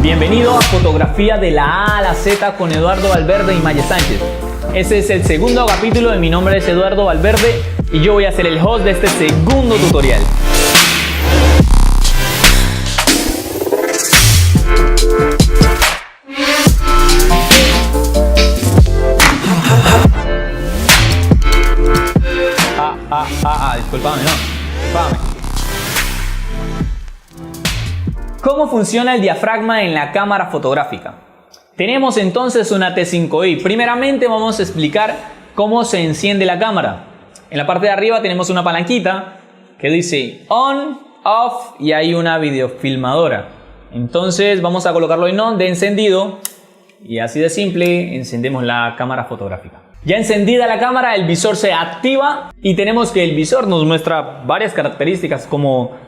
Bienvenido a Fotografía de la A a la Z con Eduardo Valverde y Maya Sánchez. Este es el segundo capítulo, mi nombre es Eduardo Valverde y yo voy a ser el host de este segundo tutorial. Disculpame, no. Disculpame. ¿Cómo funciona el diafragma en la cámara fotográfica? Tenemos entonces una T5i. Primeramente vamos a explicar cómo se enciende la cámara. En la parte de arriba tenemos una palanquita que dice on, off y hay una videofilmadora. Entonces vamos a colocarlo en on de encendido y así de simple encendemos la cámara fotográfica. Ya encendida la cámara, el visor se activa y tenemos que el visor nos muestra varias características como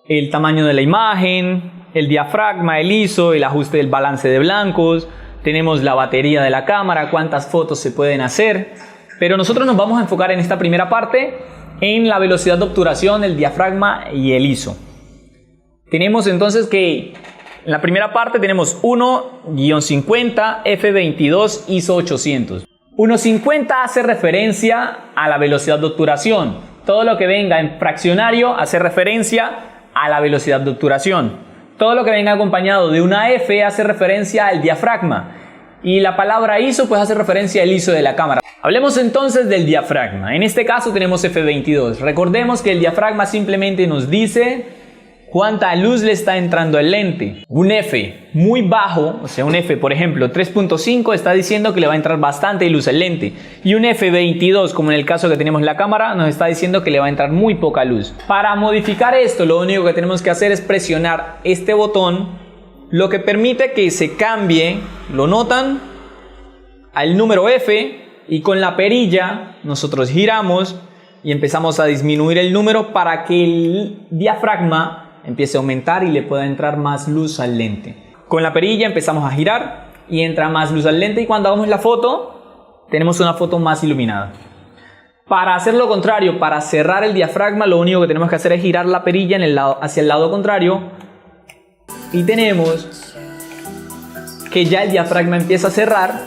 el tamaño de la imagen, el diafragma, el ISO, el ajuste del balance de blancos, tenemos la batería de la cámara, cuántas fotos se pueden hacer, pero nosotros nos vamos a enfocar en esta primera parte en la velocidad de obturación, el diafragma y el ISO. Tenemos entonces que en la primera parte tenemos 1-50 f22 ISO 800. 1.50 hace referencia a la velocidad de obturación. Todo lo que venga en fraccionario hace referencia a la velocidad de obturación. Todo lo que venga acompañado de una F hace referencia al diafragma. Y la palabra ISO pues hace referencia al ISO de la cámara. Hablemos entonces del diafragma. En este caso tenemos F22. Recordemos que el diafragma simplemente nos dice cuánta luz le está entrando al lente. Un F muy bajo, o sea un F por ejemplo 3.5 está diciendo que le va a entrar bastante luz al lente. Y un F22 como en el caso que tenemos en la cámara nos está diciendo que le va a entrar muy poca luz. Para modificar esto lo único que tenemos que hacer es presionar este botón, lo que permite que se cambie, lo notan, al número F y con la perilla nosotros giramos y empezamos a disminuir el número para que el diafragma empiece a aumentar y le pueda entrar más luz al lente. Con la perilla empezamos a girar y entra más luz al lente y cuando hagamos la foto tenemos una foto más iluminada. Para hacer lo contrario, para cerrar el diafragma, lo único que tenemos que hacer es girar la perilla hacia el lado contrario y tenemos que ya el diafragma empieza a cerrar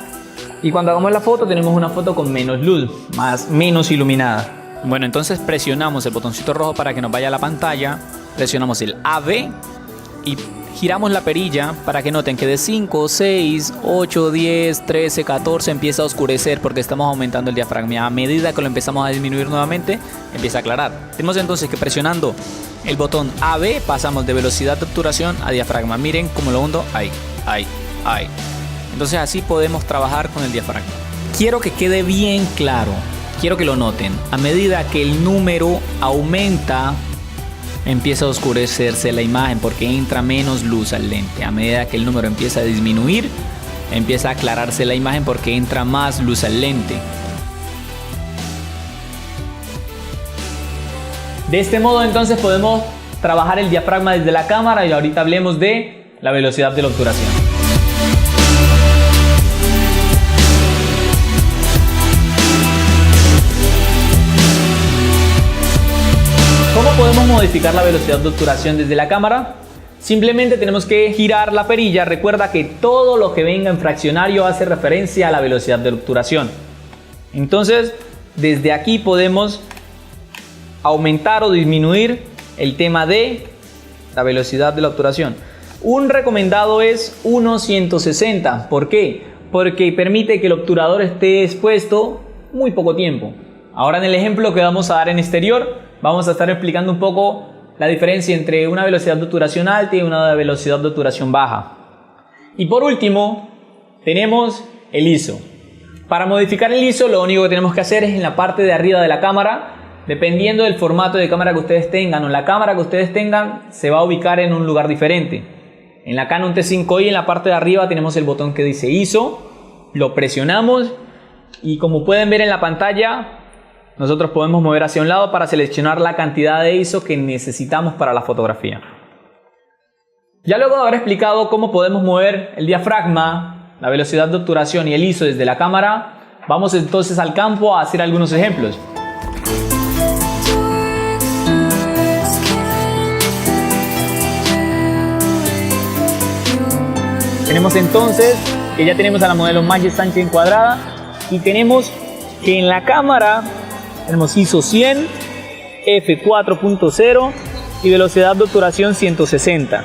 y cuando hagamos la foto tenemos una foto con menos luz, menos iluminada. Bueno, entonces presionamos el botoncito rojo para que nos vaya a la pantalla. Presionamos el AB y giramos la perilla para que noten que de 5, 6, 8, 10, 13, 14 empieza a oscurecer porque estamos aumentando el diafragma. A medida que lo empezamos a disminuir nuevamente, empieza a aclarar. Tenemos entonces que presionando el botón AB pasamos de velocidad de obturación a diafragma. Miren cómo lo hundo. Ahí. Entonces así podemos trabajar con el diafragma. Quiero que quede bien claro. Quiero que lo noten. A medida que el número aumenta, empieza a oscurecerse la imagen porque entra menos luz al lente. A medida que el número empieza a disminuir, empieza a aclararse la imagen porque entra más luz al lente. De este modo entonces podemos trabajar el diafragma desde la cámara y ahorita hablemos de la velocidad de la obturación. ¿Cómo podemos modificar la velocidad de obturación desde la cámara? Simplemente tenemos que girar la perilla. Recuerda que todo lo que venga en fraccionario hace referencia a la velocidad de obturación. Entonces, desde aquí podemos aumentar o disminuir el tema de la velocidad de la obturación. Un recomendado es 1.160. ¿Por qué? Porque permite que el obturador esté expuesto muy poco tiempo. Ahora en el ejemplo que vamos a dar en exterior, vamos a estar explicando un poco la diferencia entre una velocidad de obturación alta y una velocidad de obturación baja. Y por último, tenemos el ISO. Para modificar el ISO, lo único que tenemos que hacer es en la parte de arriba de la cámara, dependiendo del formato de cámara que ustedes tengan o la cámara que ustedes tengan, se va a ubicar en un lugar diferente. En la Canon T5i, en la parte de arriba, tenemos el botón que dice ISO, lo presionamos y como pueden ver en la pantalla, nosotros podemos mover hacia un lado para seleccionar la cantidad de ISO que necesitamos para la fotografía. Ya luego de haber explicado cómo podemos mover el diafragma, la velocidad de obturación y el ISO desde la cámara, vamos entonces al campo a hacer algunos ejemplos. Tenemos entonces que ya tenemos a la modelo Maggi Sánchez encuadrada y tenemos que en la cámara tenemos ISO 100, f4.0 y velocidad de obturación 160.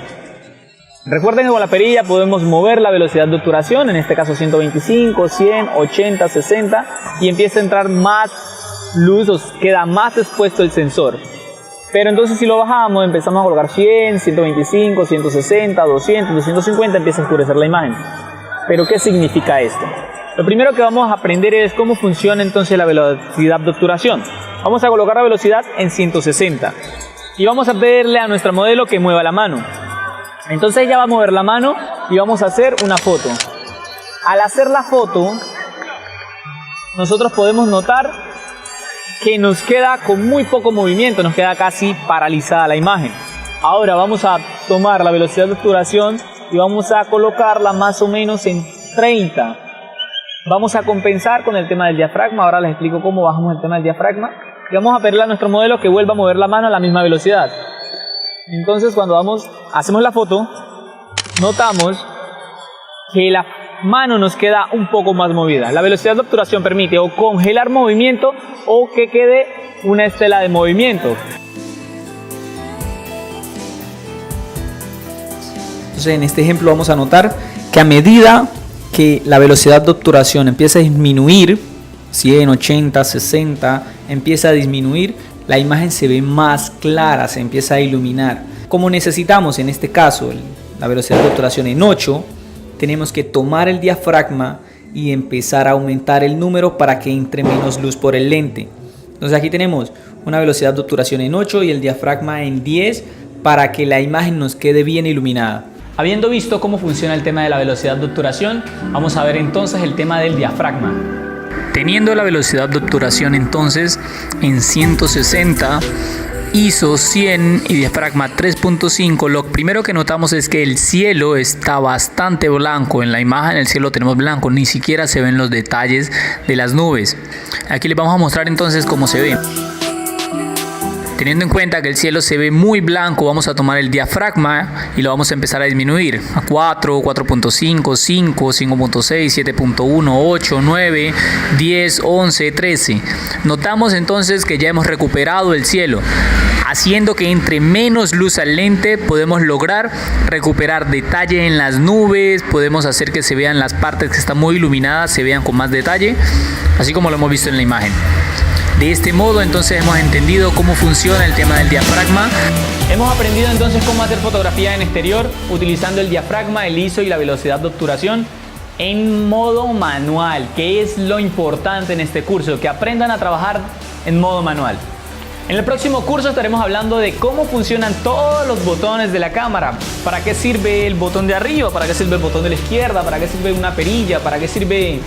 Recuerden que con la perilla podemos mover la velocidad de obturación, en este caso 125, 100, 80, 60 y empieza a entrar más luz, o queda más expuesto el sensor. Pero entonces si lo bajamos, empezamos a colocar 100, 125, 160, 200, 250, empieza a oscurecer la imagen. ¿Pero qué significa esto? Lo primero que vamos a aprender es cómo funciona entonces la velocidad de obturación. Vamos a colocar la velocidad en 160 y vamos a pedirle a nuestra modelo que mueva la mano. Entonces ella va a mover la mano y vamos a hacer una foto. Al hacer la foto, nosotros podemos notar que nos queda con muy poco movimiento, nos queda casi paralizada la imagen. Ahora vamos a tomar la velocidad de obturación y vamos a colocarla más o menos en 30. Vamos a compensar con el tema del diafragma. Ahora les explico cómo bajamos el tema del diafragma. Y vamos a pedirle a nuestro modelo que vuelva a mover la mano a la misma velocidad. Entonces cuando hacemos la foto, notamos que la mano nos queda un poco más movida. La velocidad de obturación permite o congelar movimiento o que quede una estela de movimiento. Entonces en este ejemplo vamos a notar que a medida que la velocidad de obturación empieza a disminuir, 100, 80, 60, empieza a disminuir, la imagen se ve más clara, se empieza a iluminar. Como necesitamos en este caso la velocidad de obturación en 8, tenemos que tomar el diafragma y empezar a aumentar el número para que entre menos luz por el lente. Entonces aquí tenemos una velocidad de obturación en 8 y el diafragma en 10 para que la imagen nos quede bien iluminada. Habiendo visto cómo funciona el tema de la velocidad de obturación, vamos a ver entonces el tema del diafragma. Teniendo la velocidad de obturación entonces en 160, ISO 100 y diafragma 3.5, lo primero que notamos es que el cielo está bastante blanco. En la imagen el cielo lo tenemos blanco, ni siquiera se ven los detalles de las nubes. Aquí les vamos a mostrar entonces cómo se ve. Teniendo en cuenta que el cielo se ve muy blanco, vamos a tomar el diafragma y lo vamos a empezar a disminuir a 4, 4.5, 5, 5.6, 7.1, 8, 9, 10, 11, 13. Notamos entonces que ya hemos recuperado el cielo. Haciendo que entre menos luz al lente podemos lograr recuperar detalle en las nubes, podemos hacer que se vean las partes que están muy iluminadas, se vean con más detalle, así como lo hemos visto en la imagen. De este modo entonces hemos entendido cómo funciona el tema del diafragma. Hemos aprendido entonces cómo hacer fotografía en exterior utilizando el diafragma, el ISO y la velocidad de obturación en modo manual, que es lo importante en este curso, que aprendan a trabajar en modo manual. En el próximo curso estaremos hablando de cómo funcionan todos los botones de la cámara. ¿Para qué sirve el botón de arriba? ¿Para qué sirve el botón de la izquierda? ¿Para qué sirve una perilla? ¿Para qué sirve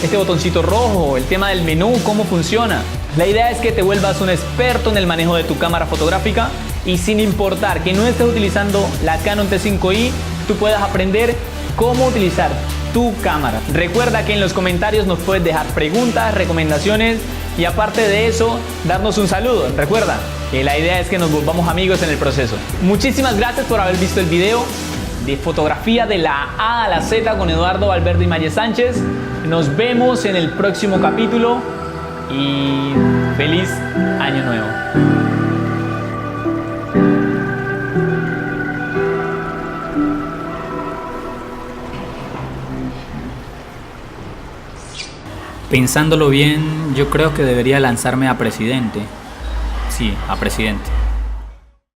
este botoncito rojo? El tema del menú, cómo funciona. La idea es que te vuelvas un experto en el manejo de tu cámara fotográfica y sin importar que no estés utilizando la Canon T5i, tú puedas aprender cómo utilizar tu cámara. Recuerda que en los comentarios nos puedes dejar preguntas, recomendaciones y aparte de eso, darnos un saludo. Recuerda que la idea es que nos volvamos amigos en el proceso. Muchísimas gracias por haber visto el video de fotografía de la A a la Z con Eduardo Valverde y Maggi Sánchez. Nos vemos en el próximo capítulo y feliz año nuevo. Pensándolo bien, yo creo que debería lanzarme a presidente. Sí, a presidente.